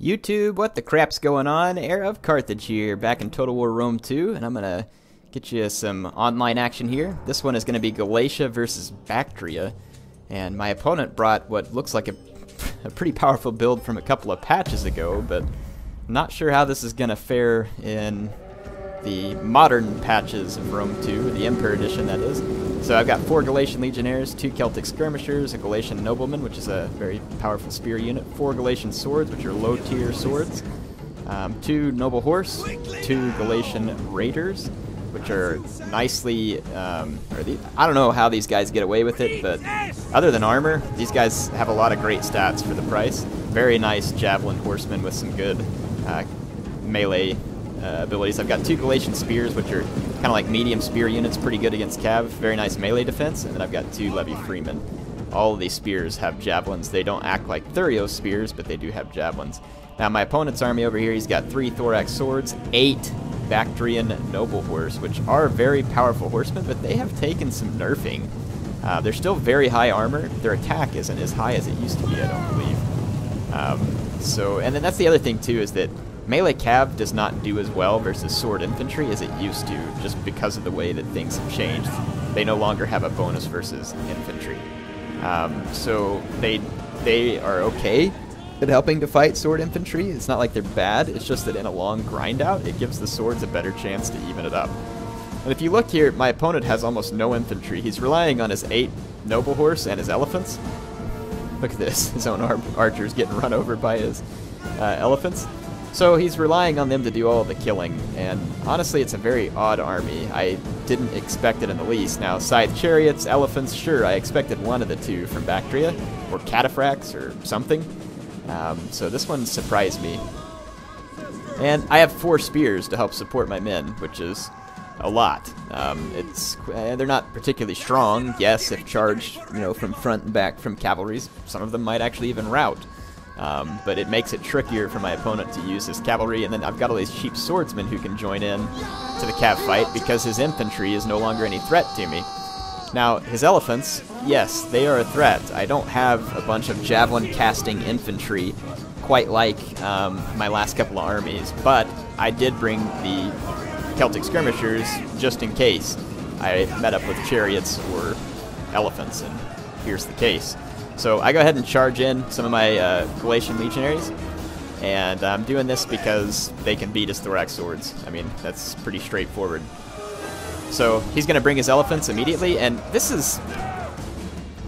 YouTube, what the crap's going on? HeirofCarthage here, back in Total War Rome 2, and I'm gonna get you some online action here. This one is gonna be Galatia versus Bactria, and my opponent brought what looks like a pretty powerful build from a couple of patches ago, but not sure how this is gonna fare in the modern patches of Rome 2, the Emperor Edition that is. So I've got 4 Galatian Legionnaires, 2 Celtic Skirmishers, a Galatian Nobleman, which is a very powerful spear unit, 4 Galatian Swords, which are low-tier swords, 2 Noble Horse, 2 Galatian Raiders, which are nicely, I don't know how these guys get away with it, but other than armor, these guys have a lot of great stats for the price. Very nice Javelin Horsemen with some good melee abilities. I've got 2 Galatian Spears, which are kind of like medium spear units, pretty good against cav, very nice melee defense, and then I've got 2 Levy Freemen. All of these spears have javelins. They don't act like Thurios spears, but they do have javelins. Now my opponent's army over here, he's got 3 Thorax Swords, 8 Bactrian Noble Horse, which are very powerful horsemen, but they have taken some nerfing. They're still very high armor. Their attack isn't as high as it used to be, I don't believe. And then that's the other thing too, is that melee cav does not do as well versus sword infantry as it used to, just because of the way that things have changed. They no longer have a bonus versus infantry. So they are okay at helping to fight sword infantry. It's not like they're bad, it's just that in a long grind out, it gives the swords a better chance to even it up. And if you look here, my opponent has almost no infantry. He's relying on his 8 Noble Horse and his elephants. Look at this, his own archers getting run over by his elephants. So he's relying on them to do all of the killing, and honestly it's a very odd army. I didn't expect it in the least. Now, scythe chariots, elephants, sure, I expected one of the 2 from Bactria, or cataphracts, or something. So this one surprised me. And I have 4 spears to help support my men, which is a lot. They're not particularly strong. Yes, if charged, from front and back from cavalries, some of them might actually even rout. But it makes it trickier for my opponent to use his cavalry, and then I've got all these cheap swordsmen who can join in to the cav fight because his infantry is no longer any threat to me. Now, his elephants, yes, they are a threat. I don't have a bunch of javelin casting infantry quite like my last couple of armies, but I did bring the Celtic Skirmishers just in case I met up with chariots or elephants, and here's the case. So I go ahead and charge in some of my Galatian Legionaries, and I'm doing this because they can beat his Thorax Swords. I mean, that's pretty straightforward. So he's going to bring his elephants immediately, and this is...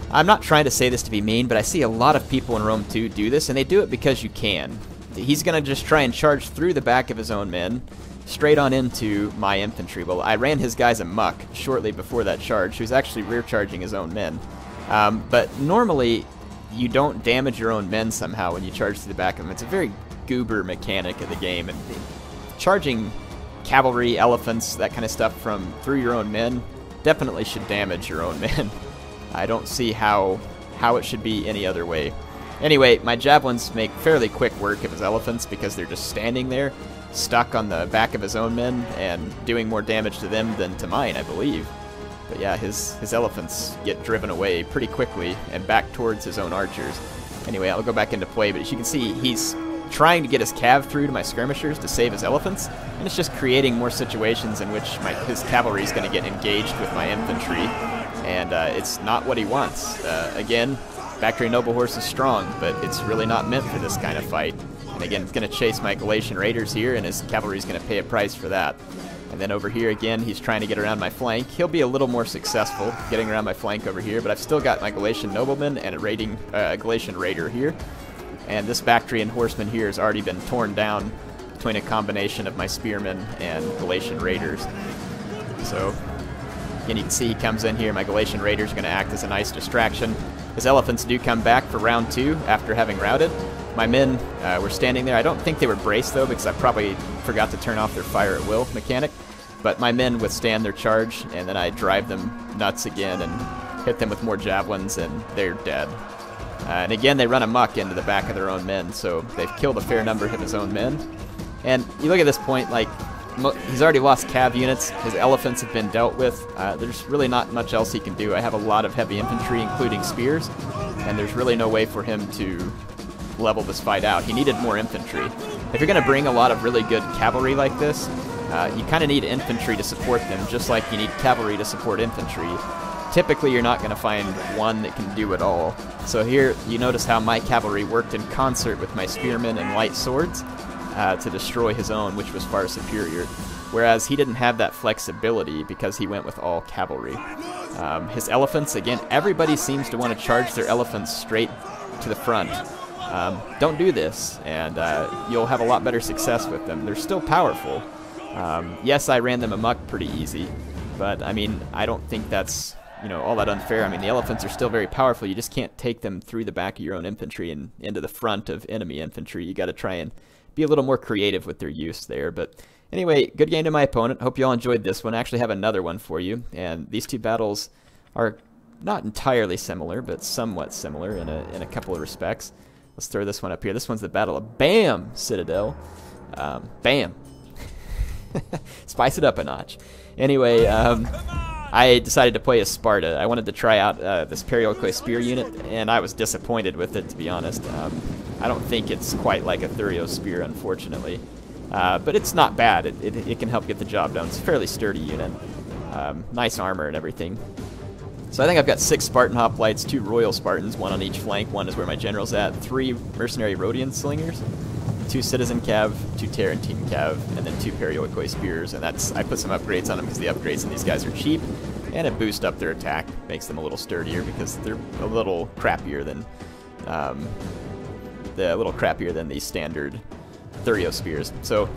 I'm not trying to say this to be mean, but I see a lot of people in Rome 2 do this, and they do it because you can. He's going to just try and charge through the back of his own men, straight on into my infantry. Well, I ran his guys amok shortly before that charge. He was actually rear charging his own men. But normally, you don't damage your own men somehow when you charge through the back of them. It's a very goober mechanic of the game, and charging cavalry, elephants, that kind of stuff through your own men definitely should damage your own men. I don't see how it should be any other way. Anyway, my javelins make fairly quick work of his elephants because they're just standing there, stuck on the back of his own men, and doing more damage to them than to mine, I believe. But yeah, his elephants get driven away pretty quickly and back towards his own archers. Anyway, I'll go back into play, but as you can see, he's trying to get his cav through to my skirmishers to save his elephants, and it's just creating more situations in which his cavalry is going to get engaged with my infantry, and it's not what he wants. Again, Bactrian Noble Horse is strong, but it's really not meant for this kind of fight. And again, it's going to chase my Galatian Raiders here, and his cavalry is going to pay a price for that. And then over here again, he's trying to get around my flank. He'll be a little more successful getting around my flank over here, but I've still got my Galatian Nobleman and a Galatian Raider here. And this Bactrian Horseman here has already been torn down between a combination of my Spearmen and Galatian Raiders. So, again, you can see he comes in here. My Galatian Raiders are going to act as a nice distraction. His elephants do come back for round 2 after having routed. My men were standing there. I don't think they were braced, though, because I probably forgot to turn off their fire at will mechanic. But my men withstand their charge, and then I drive them nuts again and hit them with more javelins, and they're dead. And again, they run amok into the back of their own men, so they've killed a fair number of his own men. And you look at this point, like, he's already lost cav units. His elephants have been dealt with. There's really not much else he can do. I have a lot of heavy infantry, including spears, and there's really no way for him to level this fight out. He needed more infantry. If you're going to bring a lot of really good cavalry like this, you kind of need infantry to support them, just like you need cavalry to support infantry. Typically, you're not going to find one that can do it all. So here, you notice how my cavalry worked in concert with my spearmen and light swords to destroy his own, which was far superior. Whereas he didn't have that flexibility because he went with all cavalry. His elephants, again, everybody seems to want to charge their elephants straight to the front. Don't do this, and you'll have a lot better success with them. They're still powerful. Yes, I ran them amok pretty easy, but I mean, I don't think that's, you know, all that unfair. I mean, the elephants are still very powerful. You just can't take them through the back of your own infantry and into the front of enemy infantry. You got to try and be a little more creative with their use there. But anyway, good game to my opponent. Hope you all enjoyed this one. I actually have another one for you, and these two battles are not entirely similar, but somewhat similar in a couple of respects. Let's throw this one up here. This one's the Battle of Bam Citadel. Bam. Spice it up a notch. Anyway, I decided to play as Sparta. I wanted to try out this Periokoi spear unit, and I was disappointed with it, to be honest. I don't think it's quite like a Thurio spear, unfortunately. But it's not bad. It can help get the job done. It's a fairly sturdy unit. Nice armor and everything. So I think I've got 6 Spartan hoplites, 2 Royal Spartans, 1 on each flank. 1 is where my general's at. 3 mercenary Rhodian slingers, 2 citizen cav, 2 Tarentine cav, and then 2 Periokoi spears. And that's, I put some upgrades on them because the upgrades on these guys are cheap, and it boosts up their attack, makes them a little sturdier because they're a little crappier than the standard Thurio spears. So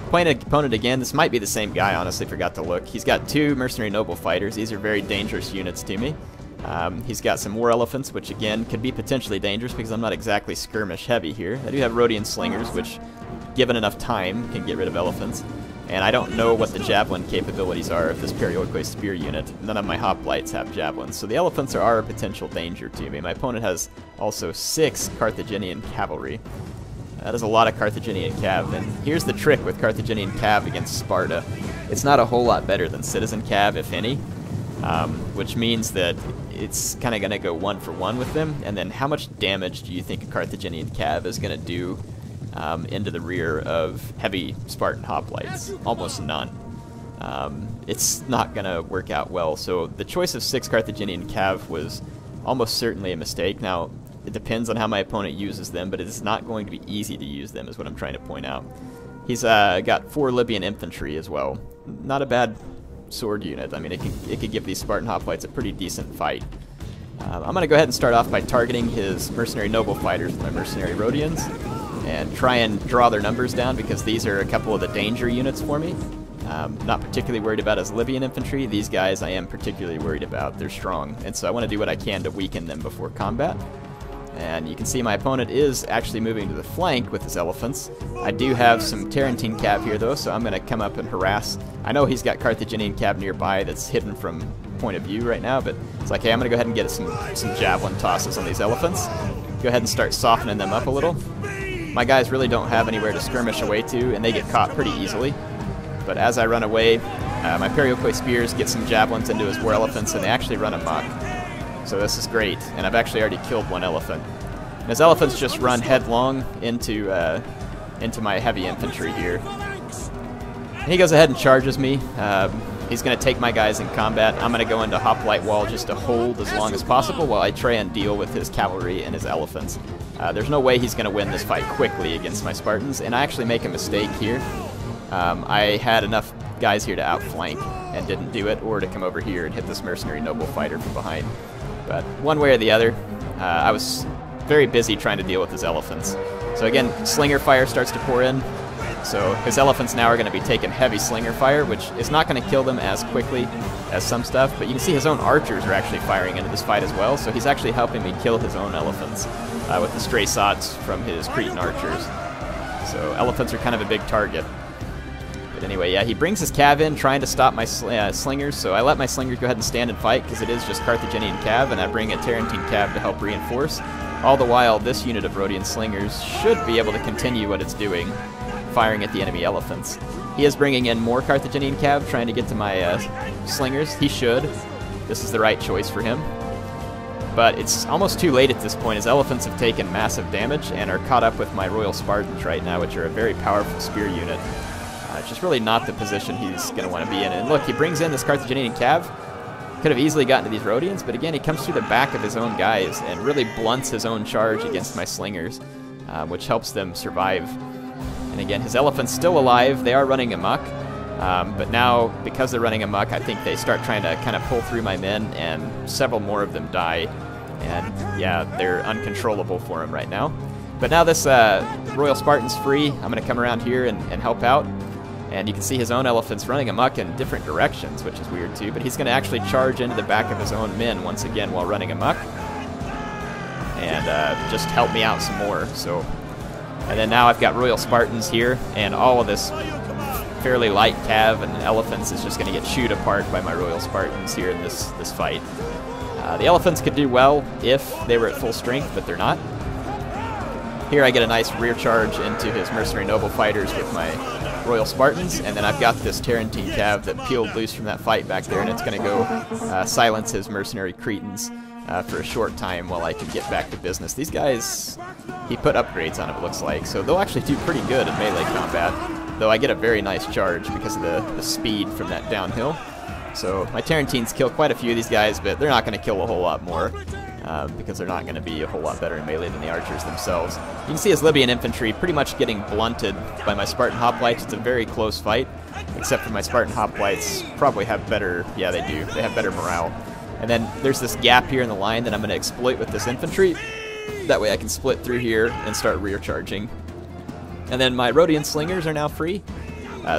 playing an opponent again, this might be the same guy, honestly, forgot to look. He's got 2 mercenary noble fighters. These are very dangerous units to me. He's got some war elephants, which again could be potentially dangerous because I'm not exactly skirmish heavy here. I do have Rhodian slingers, which given enough time can get rid of elephants. And I don't know what the javelin capabilities are of this Periokoi spear unit. None of my hoplites have javelins, so the elephants are a potential danger to me. My opponent has also 6 Carthaginian cavalry. That is a lot of Carthaginian cav, and here's the trick with Carthaginian cav against Sparta. It's not a whole lot better than citizen cav, if any, which means that it's kind of going to go 1 for 1 with them, and then how much damage do you think a Carthaginian cav is going to do into the rear of heavy Spartan hoplites? Almost none. It's not going to work out well, so the choice of 6 Carthaginian cav was almost certainly a mistake. Now, it depends on how my opponent uses them, but it is not going to be easy to use them, is what I'm trying to point out. He's got 4 Libyan infantry as well. Not a bad sword unit. I mean, it could give these Spartan hoplites a pretty decent fight. I'm going to go ahead and start off by targeting his mercenary noble fighters with my mercenary Rhodians and try and draw their numbers down because these are a couple of the danger units for me. Not particularly worried about his Libyan infantry. These guys I am particularly worried about. They're strong, and so I want to do what I can to weaken them before combat. And you can see my opponent is actually moving to the flank with his elephants. I do have some Tarentine cav here though, so I'm going to come up and harass. I know he's got Carthaginian cav nearby that's hidden from point of view right now, but it's like, hey, I'm going to go ahead and get some javelin tosses on these elephants. Go ahead and start softening them up a little. My guys really don't have anywhere to skirmish away to, and they get caught pretty easily. But as I run away, my Periokoi spears get some javelins into his war elephants, and they actually run amok. So this is great, and I've actually already killed 1 elephant. And his elephants just run headlong into my heavy infantry here. And he goes ahead and charges me. He's going to take my guys in combat. I'm going to go into hoplite wall just to hold as long as possible while I try and deal with his cavalry and his elephants. There's no way he's going to win this fight quickly against my Spartans, and I actually make a mistake here. I had enough guys here to outflank and didn't do it, or to come over here and hit this mercenary noble fighter from behind. But one way or the other, I was very busy trying to deal with his elephants. So again, slinger fire starts to pour in. So his elephants now are going to be taking heavy slinger fire, which is not going to kill them as quickly as some stuff. But you can see his own archers are actually firing into this fight as well. So he's actually helping me kill his own elephants with the stray sots from his Cretan archers. So elephants are kind of a big target. But anyway, yeah, he brings his cav in trying to stop my slingers, so I let my slingers go ahead and stand and fight because it is just Carthaginian cav, and I bring a Tarentine cav to help reinforce. All the while, this unit of Rhodian slingers should be able to continue what it's doing, firing at the enemy elephants. He is bringing in more Carthaginian cav, trying to get to my slingers. He should. This is the right choice for him. but it's almost too late at this point, as elephants have taken massive damage and are caught up with my Royal Spartans right now, which are a very powerful spear unit. It's just really not the position he's going to want to be in. And look, he brings in this Carthaginian cav. Could have easily gotten to these Rhodians, but again, he comes through the back of his own guys and really blunts his own charge against my slingers, which helps them survive. And again, his elephant's still alive. They are running amok. But now, because they're running amok, I think they start trying to kind of pull through my men, and several more of them die. And yeah, they're uncontrollable for him right now. But now this Royal Spartan's free. I'm going to come around here and help out. And you can see his own elephant's running amok in different directions, which is weird too. But he's going to actually charge into the back of his own men once again while running amok. And just help me out some more. So, and then now I've got Royal Spartans here, and all of this fairly light cav and elephants is just going to get chewed apart by my Royal Spartans here in this fight. The elephants could do well if they were at full strength, but they're not. Here I get a nice rear charge into his mercenary noble fighters with my Royal Spartans, and then I've got this Tarentine cav that peeled loose from that fight back there, and it's going to go silence his mercenary Cretans for a short time while I can get back to business. These guys, he put upgrades on them, it looks like, so they'll actually do pretty good in melee combat, though I get a very nice charge because of the speed from that downhill. So my Tarentines kill quite a few of these guys, but they're not going to kill a whole lot more. Because they're not going to be a whole lot better in melee than the archers themselves. You can see his Libyan infantry pretty much getting blunted by my Spartan hoplites. It's a very close fight, except for my Spartan hoplites probably have better, yeah they do, they have better morale. And then there's this gap here in the line that I'm going to exploit with this infantry. That way I can split through here and start rear charging. And then my Rhodian slingers are now free.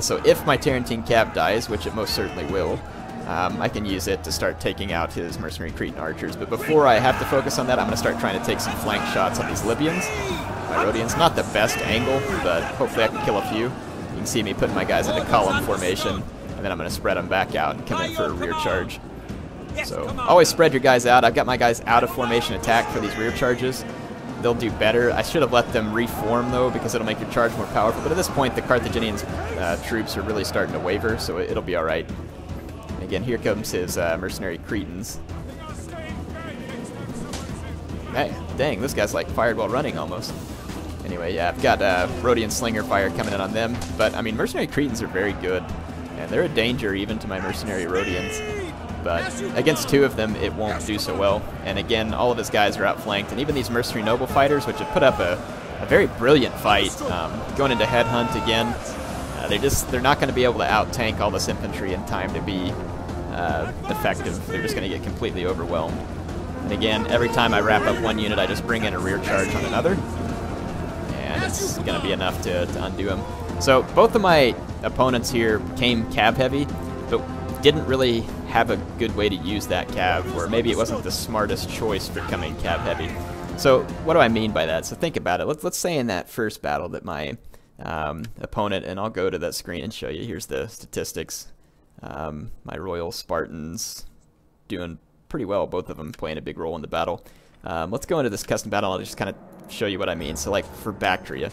So if my Tarentine cav dies, which it most certainly will, I can use it to start taking out his mercenary Cretan archers. But before I have to focus on that, I'm going to start trying to take some flank shots on these Libyans. My Rhodians, not the best angle, but hopefully I can kill a few. You can see me putting my guys into column formation, and then I'm going to spread them back out and come in for a rear charge. So always spread your guys out. I've got my guys out of formation attack for these rear charges. They'll do better. I should have let them reform, though, because it'll make your charge more powerful. But at this point, the Carthaginians' troops are really starting to waver, so it'll be all right. Again, here comes his mercenary Cretans. Hey, dang, this guy's like fired while running almost. Anyway, yeah, I've got Rhodian slinger fire coming in on them. But, I mean, mercenary Cretans are very good. And they're a danger even to my mercenary Rhodians. But against two of them, it won't do so well. And again, all of his guys are outflanked. And even these mercenary noble fighters, which have put up a very brilliant fight, going into headhunt again, they're not going to be able to out-tank all this infantry in time to be effective. They're just going to get completely overwhelmed. And again, every time I wrap up one unit, I just bring in a rear charge on another. And it's going to be enough to undo him. So both of my opponents here came cav heavy, but didn't really have a good way to use that cav, or maybe it wasn't the smartest choice for coming cav heavy. So what do I mean by that? So think about it. Let's say in that first battle that my opponent, and I'll go to that screen and show you. Here's the statistics. My Royal Spartans doing pretty well, both of them playing a big role in the battle. Let's go into this custom battle and I'll just kind of show you what I mean. So like for Bactria,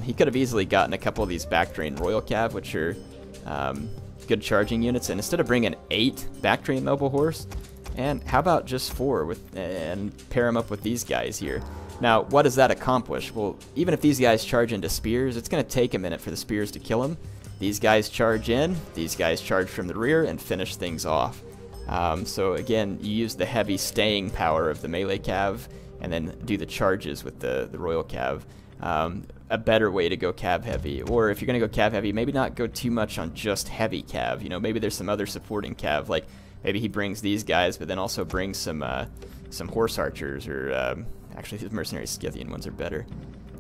he could have easily gotten a couple of these Bactrian Royal Cav, which are good charging units, and instead of bringing 8 Bactrian Noble Horse, and how about just 4 and pair them up with these guys here. Now, what does that accomplish? Well, even if these guys charge into spears, it's going to take a minute for the spears to kill them. These guys charge in, these guys charge from the rear, and finish things off. So again, you use the heavy staying power of the melee cav, and then do the charges with the Royal Cav. A better way to go cav heavy, or if you're going to go cav heavy, maybe not go too much on just heavy cav. You know, maybe there's some other supporting cav, like maybe he brings these guys, but then also brings some horse archers, or actually his mercenary Scythian ones are better.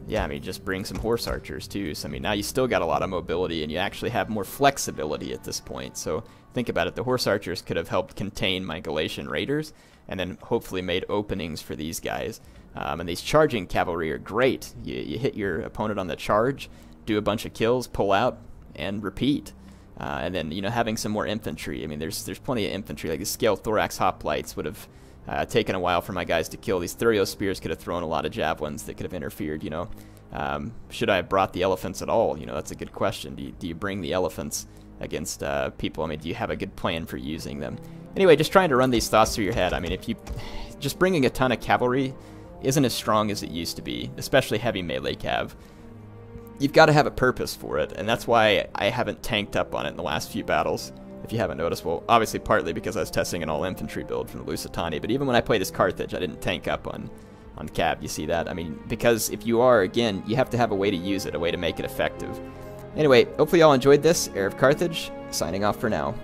Yeah, I mean, just bring some horse archers too. So I mean, now you still got a lot of mobility, and you actually have more flexibility at this point. So think about it. The horse archers could have helped contain my Galatian raiders, and then hopefully made openings for these guys. And these charging cavalry are great. You hit your opponent on the charge, do a bunch of kills, pull out, and repeat. And then, you know, having some more infantry. I mean, there's plenty of infantry. Like the scale thorax hoplites would have taken a while for my guys to kill. These Thurio spears could have thrown a lot of javelins that could have interfered, you know. Should I have brought the elephants at all? You know, that's a good question. Do you bring the elephants against people? I mean, do you have a good plan for using them? Anyway, just trying to run these thoughts through your head. I mean, if you... Just bringing a ton of cavalry isn't as strong as it used to be, especially heavy melee cav. You've got to have a purpose for it, and that's why I haven't tanked up on it in the last few battles, if you haven't noticed. Well, obviously partly because I was testing an all-infantry build from the Lusitani, but even when I played as Carthage, I didn't tank up on cav. You see that? I mean, because if you are, again, you have to have a way to use it, a way to make it effective. Anyway, hopefully y'all enjoyed this. HeirofCarthage, signing off for now.